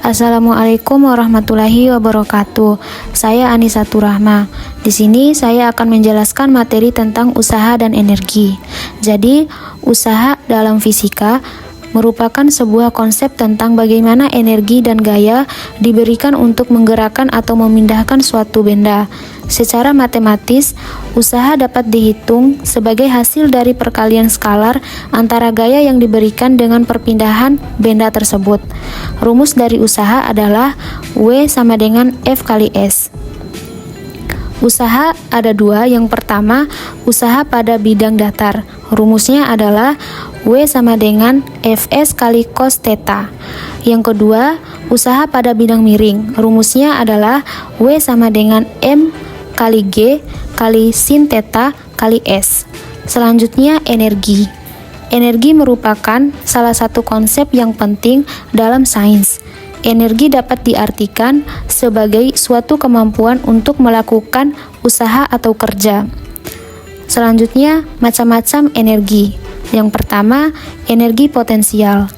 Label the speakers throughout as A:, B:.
A: Assalamualaikum warahmatullahi wabarakatuh. Saya Anisatur Rahma. Di sini saya akan menjelaskan materi tentang usaha dan energi. Jadi, usaha dalam fisika merupakan sebuah konsep tentang bagaimana energi dan gaya diberikan untuk menggerakkan atau memindahkan suatu benda. Secara matematis, usaha dapat dihitung sebagai hasil dari perkalian skalar antara gaya yang diberikan dengan perpindahan benda tersebut. Rumus dari usaha adalah W sama dengan F kali S. Usaha ada dua. Yang pertama, usaha pada bidang datar. Rumusnya adalah W sama dengan Fs kali cos theta. Yang kedua, usaha pada bidang miring. Rumusnya adalah W sama dengan M kali G kali sin theta kali S. Selanjutnya, energi. Energi merupakan salah satu konsep yang penting dalam sains. Energi dapat diartikan sebagai suatu kemampuan untuk melakukan usaha atau kerja. Selanjutnya, macam-macam energi. Yang pertama, energi potensial.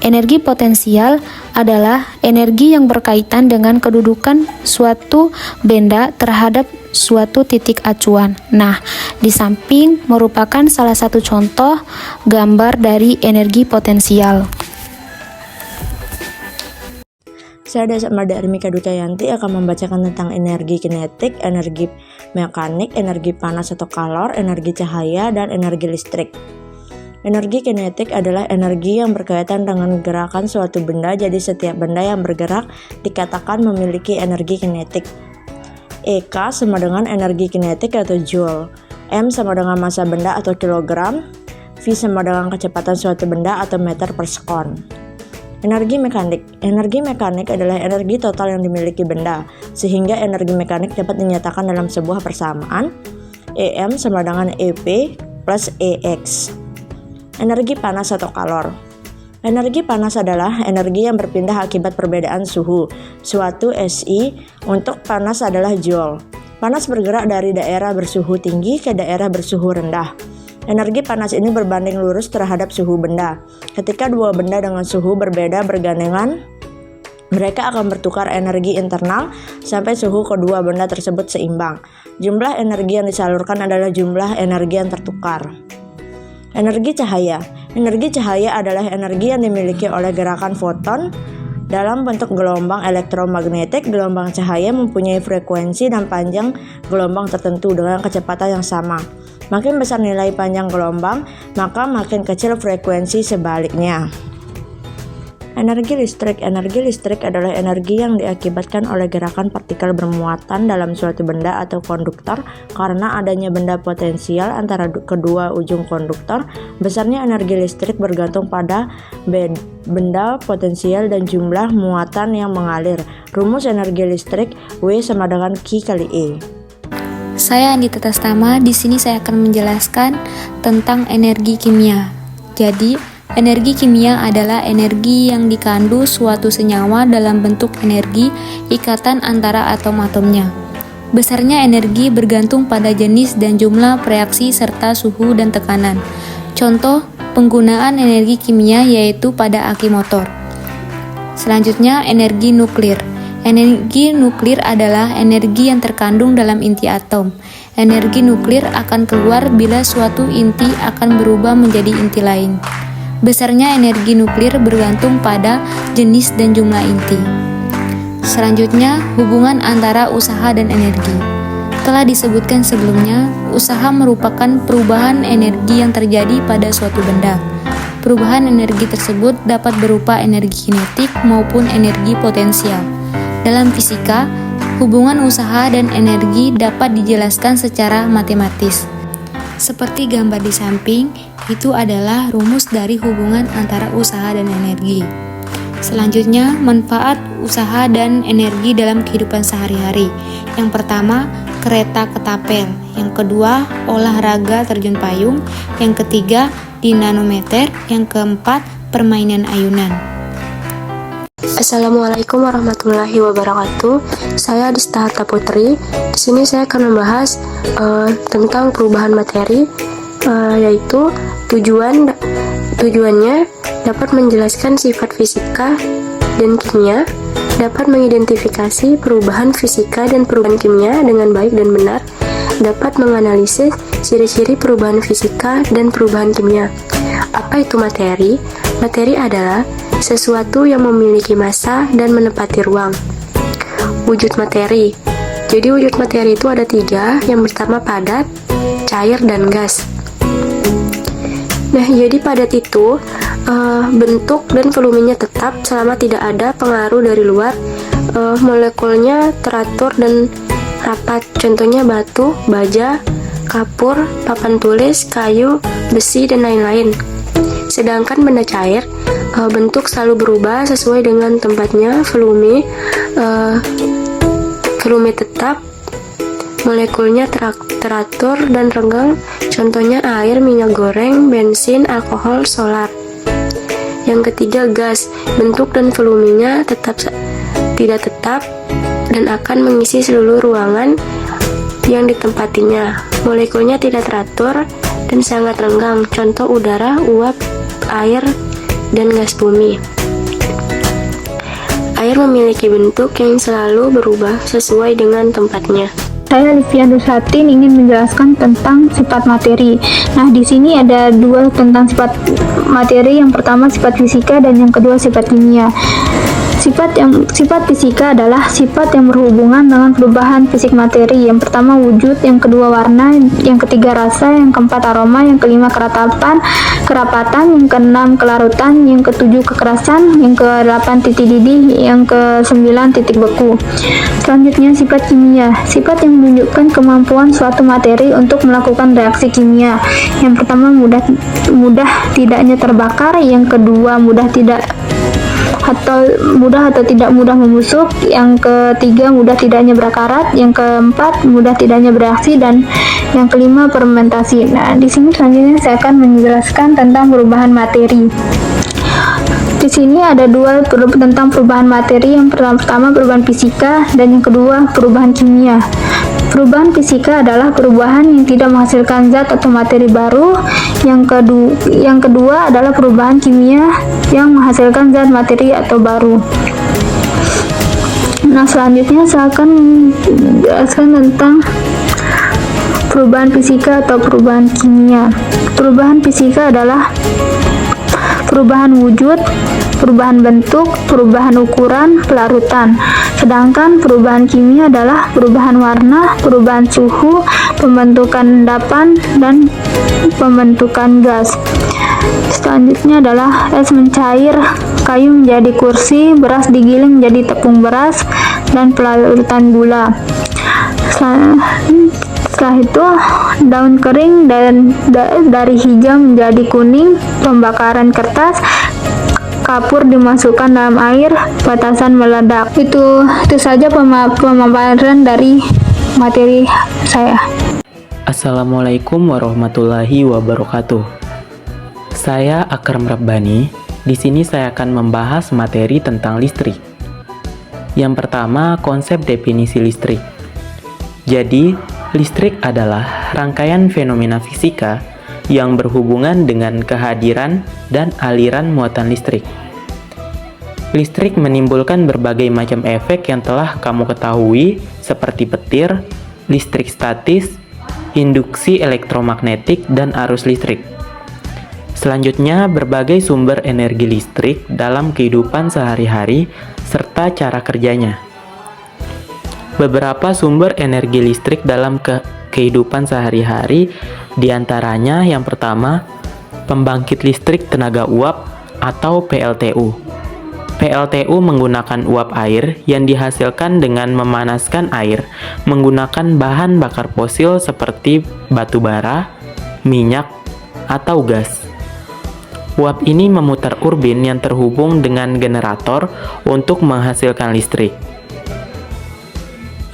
A: Energi potensial adalah energi yang berkaitan dengan kedudukan suatu benda terhadap suatu titik acuan. Nah, di samping merupakan salah satu contoh gambar dari energi potensial.
B: Saya Desmada Armika Ducayanti akan membacakan tentang energi kinetik, energi mekanik, energi panas atau kalor, energi cahaya, dan energi listrik. Energi kinetik adalah energi yang berkaitan dengan gerakan suatu benda, jadi setiap benda yang bergerak dikatakan memiliki energi kinetik. EK sama dengan energi kinetik atau joule, M sama dengan massa benda atau kilogram, V sama dengan kecepatan suatu benda atau meter per sekon. Energi mekanik. Energi mekanik adalah energi total yang dimiliki benda, sehingga energi mekanik dapat dinyatakan dalam sebuah persamaan, EM sama dengan EP plus EX. Energi panas atau kalor. Energi panas adalah energi yang berpindah akibat perbedaan suhu. Suatu SI untuk panas adalah joule. Panas bergerak dari daerah bersuhu tinggi ke daerah bersuhu rendah. Energi panas ini berbanding lurus terhadap suhu benda. Ketika dua benda dengan suhu berbeda bergandengan, mereka akan bertukar energi internal sampai suhu kedua benda tersebut seimbang. Jumlah energi yang disalurkan adalah jumlah energi yang tertukar. Energi cahaya. Energi cahaya adalah energi yang dimiliki oleh gerakan foton dalam bentuk gelombang elektromagnetik. Gelombang cahaya mempunyai frekuensi dan panjang gelombang tertentu dengan kecepatan yang sama. Makin besar nilai panjang gelombang, maka makin kecil frekuensi sebaliknya. Energi listrik. Energi listrik adalah energi yang diakibatkan oleh gerakan partikel bermuatan dalam suatu benda atau konduktor karena adanya benda potensial antara kedua ujung konduktor. Besarnya energi listrik bergantung pada benda potensial dan jumlah muatan yang mengalir. Rumus energi listrik W sama dengan Q kali E.
C: Saya Andita Tastama. Di sini saya akan menjelaskan tentang energi kimia. Jadi, energi kimia adalah energi yang dikandung suatu senyawa dalam bentuk energi ikatan antara atom-atomnya. Besarnya energi bergantung pada jenis dan jumlah reaksi serta suhu dan tekanan. Contoh penggunaan energi kimia yaitu pada aki motor. Selanjutnya, energi nuklir. Energi nuklir adalah energi yang terkandung dalam inti atom. Energi nuklir akan keluar bila suatu inti akan berubah menjadi inti lain. Besarnya energi nuklir bergantung pada jenis dan jumlah inti. Selanjutnya, hubungan antara usaha dan energi. Telah disebutkan sebelumnya, usaha merupakan perubahan energi yang terjadi pada suatu benda. Perubahan energi tersebut dapat berupa energi kinetik maupun energi potensial. Dalam fisika, hubungan usaha dan energi dapat dijelaskan secara matematis. Seperti gambar di samping, itu adalah rumus dari hubungan antara usaha dan energi. Selanjutnya, manfaat usaha dan energi dalam kehidupan sehari-hari. Yang pertama, kereta ketapel. Yang kedua, olahraga terjun payung. Yang ketiga, dinanometer. Yang keempat, permainan ayunan.
D: Assalamualaikum warahmatullahi wabarakatuh. Saya Dista Harta Putri. Di sini saya akan membahas tentang perubahan materi, yaitu tujuannya dapat menjelaskan sifat fisika dan kimia, dapat mengidentifikasi perubahan fisika dan perubahan kimia dengan baik dan benar, dapat menganalisis ciri-ciri perubahan fisika dan perubahan kimia. Apa itu materi? Materi adalah sesuatu yang memiliki massa dan menempati ruang. Wujud materi. Jadi wujud materi itu ada 3. Yang pertama padat, cair, dan gas. Nah, jadi padat itu bentuk dan volumenya tetap selama tidak ada pengaruh dari luar. Molekulnya teratur dan rapat. Contohnya batu, baja, kapur, papan tulis, kayu, besi, dan lain-lain. Sedangkan benda cair, bentuk selalu berubah sesuai dengan tempatnya. Volume tetap, molekulnya teratur dan renggang. Contohnya air, minyak goreng, bensin, alkohol, solar. Yang ketiga gas, bentuk dan volumenya tidak tetap dan akan mengisi seluruh ruangan yang ditempatinya. Molekulnya tidak teratur dan sangat renggang. Contoh udara, uap, air, dan gas bumi. Air memiliki bentuk yang selalu berubah sesuai dengan tempatnya.
E: Saya Livia Dusatin ingin menjelaskan tentang sifat materi. Nah, di sini ada 2 tentang sifat materi. Yang pertama sifat fisika dan yang kedua sifat kimia. Sifat fisika adalah sifat yang berhubungan dengan perubahan fisik materi. Yang pertama wujud, yang kedua warna, yang ketiga rasa, yang keempat aroma, yang kelima kerapatan, yang keenam kelarutan, yang ketujuh kekerasan, yang ke-8 titik didih, yang ke-9 titik beku. Selanjutnya sifat kimia. Sifat yang menunjukkan kemampuan suatu materi untuk melakukan reaksi kimia. Yang pertama mudah tidaknya terbakar, yang kedua mudah atau tidak mudah membusuk, yang ketiga mudah tidaknya berkarat, yang keempat mudah tidaknya bereaksi, dan yang kelima fermentasi. Nah, di sini selanjutnya saya akan menjelaskan tentang perubahan materi. Di sini ada 2 tentang perubahan materi. Yang pertama perubahan fisika dan yang kedua perubahan kimia. Perubahan fisika adalah perubahan yang tidak menghasilkan zat atau materi baru. Yang kedua adalah perubahan kimia yang menghasilkan zat, materi atau baru. Nah, selanjutnya saya akan menjelaskan tentang perubahan fisika atau perubahan kimia. Perubahan fisika adalah perubahan wujud, perubahan bentuk, perubahan ukuran, pelarutan. Sedangkan perubahan kimia adalah perubahan warna, perubahan suhu, pembentukan endapan, dan pembentukan gas. Selanjutnya adalah es mencair, kayu menjadi kursi, beras digiling menjadi tepung beras, dan pelarutan gula. Setelah itu daun kering dan dari hijau menjadi kuning, pembakaran kertas, kapur dimasukkan dalam air, petasan meledak. Itu saja pemaparan dari materi saya.
F: Assalamualaikum warahmatullahi wabarakatuh. Saya Akram Rabbani. Di sini saya akan membahas materi tentang listrik. Yang pertama, konsep definisi listrik. Jadi, listrik adalah rangkaian fenomena fisika yang berhubungan dengan kehadiran dan aliran muatan listrik. Listrik menimbulkan berbagai macam efek yang telah kamu ketahui seperti petir, listrik statis, induksi elektromagnetik, dan arus listrik. Selanjutnya, berbagai sumber energi listrik dalam kehidupan sehari-hari serta cara kerjanya. Beberapa sumber energi listrik dalam kehidupan sehari-hari diantaranya yang pertama, pembangkit listrik tenaga uap atau PLTU. PLTU menggunakan uap air yang dihasilkan dengan memanaskan air menggunakan bahan bakar fosil seperti batu bara, minyak, atau gas. Uap ini memutar turbin yang terhubung dengan generator untuk menghasilkan listrik.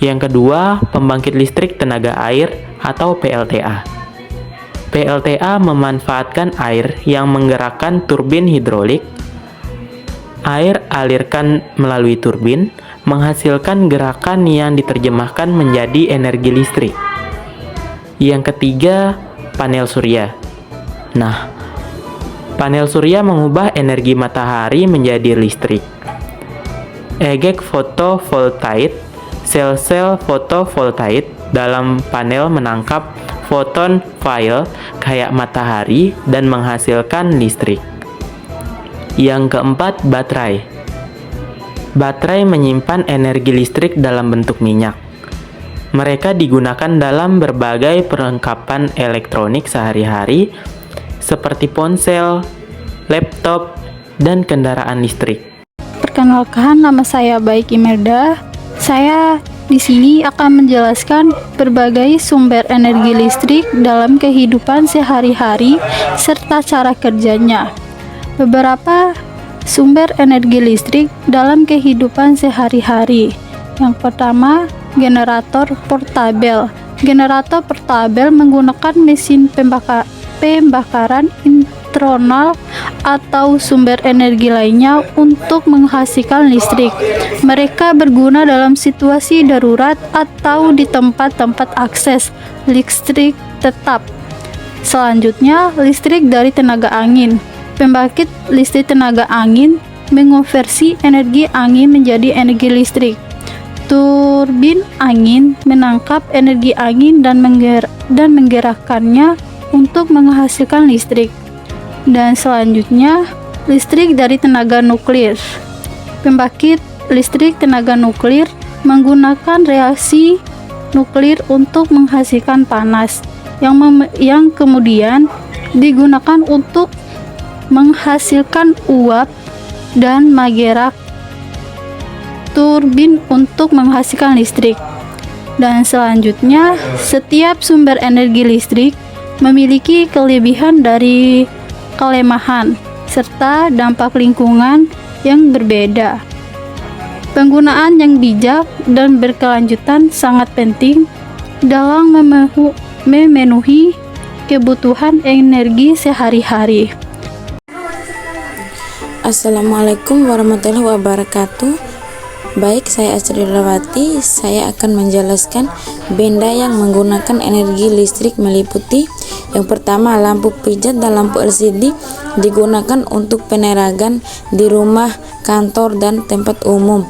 F: Yang kedua, pembangkit listrik tenaga air atau PLTA. PLTA memanfaatkan air yang menggerakkan turbin hidrolik Air alirkan melalui turbin, menghasilkan gerakan yang diterjemahkan menjadi energi listrik. Yang ketiga, panel surya. Nah, panel surya mengubah energi matahari menjadi listrik. Egek fotovoltaik, sel-sel fotovoltaik dalam panel menangkap foton foil kayak matahari dan menghasilkan listrik. Yang keempat, baterai. Baterai menyimpan energi listrik dalam bentuk minyak. Mereka digunakan dalam berbagai perlengkapan elektronik sehari-hari seperti ponsel, laptop, dan kendaraan listrik.
E: Perkenalkan, nama saya Baik Imelda. Saya di sini akan menjelaskan berbagai sumber energi listrik dalam kehidupan sehari-hari serta cara kerjanya. Beberapa sumber energi listrik dalam kehidupan sehari-hari. Yang pertama, generator portabel. Generator portabel menggunakan mesin pembakaran internal atau sumber energi lainnya untuk menghasilkan listrik. Mereka berguna dalam situasi darurat atau di tempat-tempat akses listrik tetap. Selanjutnya, listrik dari tenaga angin. Pembangkit listrik tenaga angin mengonversi energi angin menjadi energi listrik. Turbin angin menangkap energi angin dan menggerakkannya untuk menghasilkan listrik. Dan selanjutnya, listrik dari tenaga nuklir. Pembangkit listrik tenaga nuklir menggunakan reaksi nuklir untuk menghasilkan panas yang kemudian digunakan untuk menghasilkan uap dan menggerak turbin untuk menghasilkan listrik. Dan selanjutnya, setiap sumber energi listrik memiliki kelebihan dari kelemahan serta dampak lingkungan yang berbeda. Penggunaan yang bijak dan berkelanjutan sangat penting dalam memenuhi kebutuhan energi sehari-hari.
B: Assalamualaikum warahmatullahi wabarakatuh. Baik, saya Astri Lawati. Saya akan menjelaskan benda yang menggunakan energi listrik meliputi: yang pertama, lampu pijat dan lampu LCD digunakan untuk penerangan di rumah, kantor, dan tempat umum.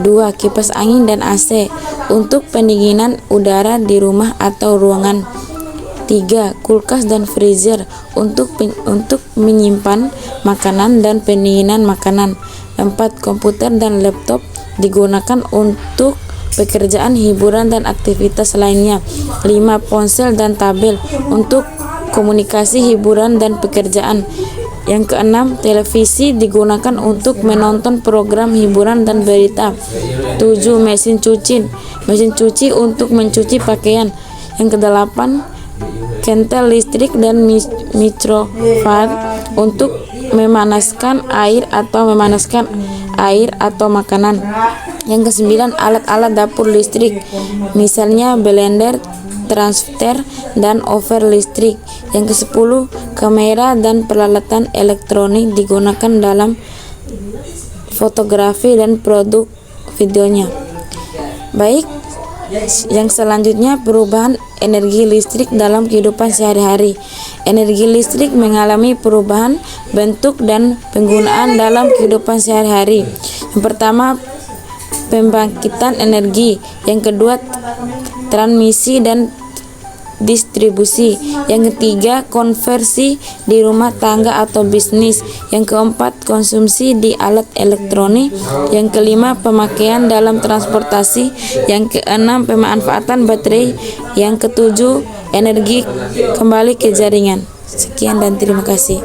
B: 2. Kipas angin dan AC untuk pendinginan udara di rumah atau ruangan. 3. Kulkas dan freezer untuk menyimpan makanan dan pendinginan makanan. 4. Komputer dan laptop digunakan untuk pekerjaan, hiburan, dan aktivitas lainnya. 5. Ponsel dan tabel untuk komunikasi, hiburan, dan pekerjaan. Yang keenam, televisi digunakan untuk menonton program hiburan dan berita. 7. Mesin cuci untuk mencuci pakaian. Yang kedelapan, kentel listrik dan microwave untuk memanaskan air atau makanan. Yang kesembilan, alat-alat dapur listrik, misalnya blender, transfer, dan oven listrik. Yang kesepuluh, kamera dan peralatan elektronik digunakan dalam fotografi dan produk videonya. Baik, yang selanjutnya, perubahan energi listrik dalam kehidupan sehari-hari. Energi listrik mengalami perubahan bentuk dan penggunaan dalam kehidupan sehari-hari. Yang pertama, pembangkitan energi. Yang kedua, transmisi dan distribusi. Yang ketiga, konversi di rumah tangga atau bisnis. Yang keempat, konsumsi di alat elektronik. Yang kelima, pemakaian dalam transportasi. Yang keenam, pemanfaatan baterai. Yang ketujuh, energi kembali ke jaringan. Sekian dan terima kasih.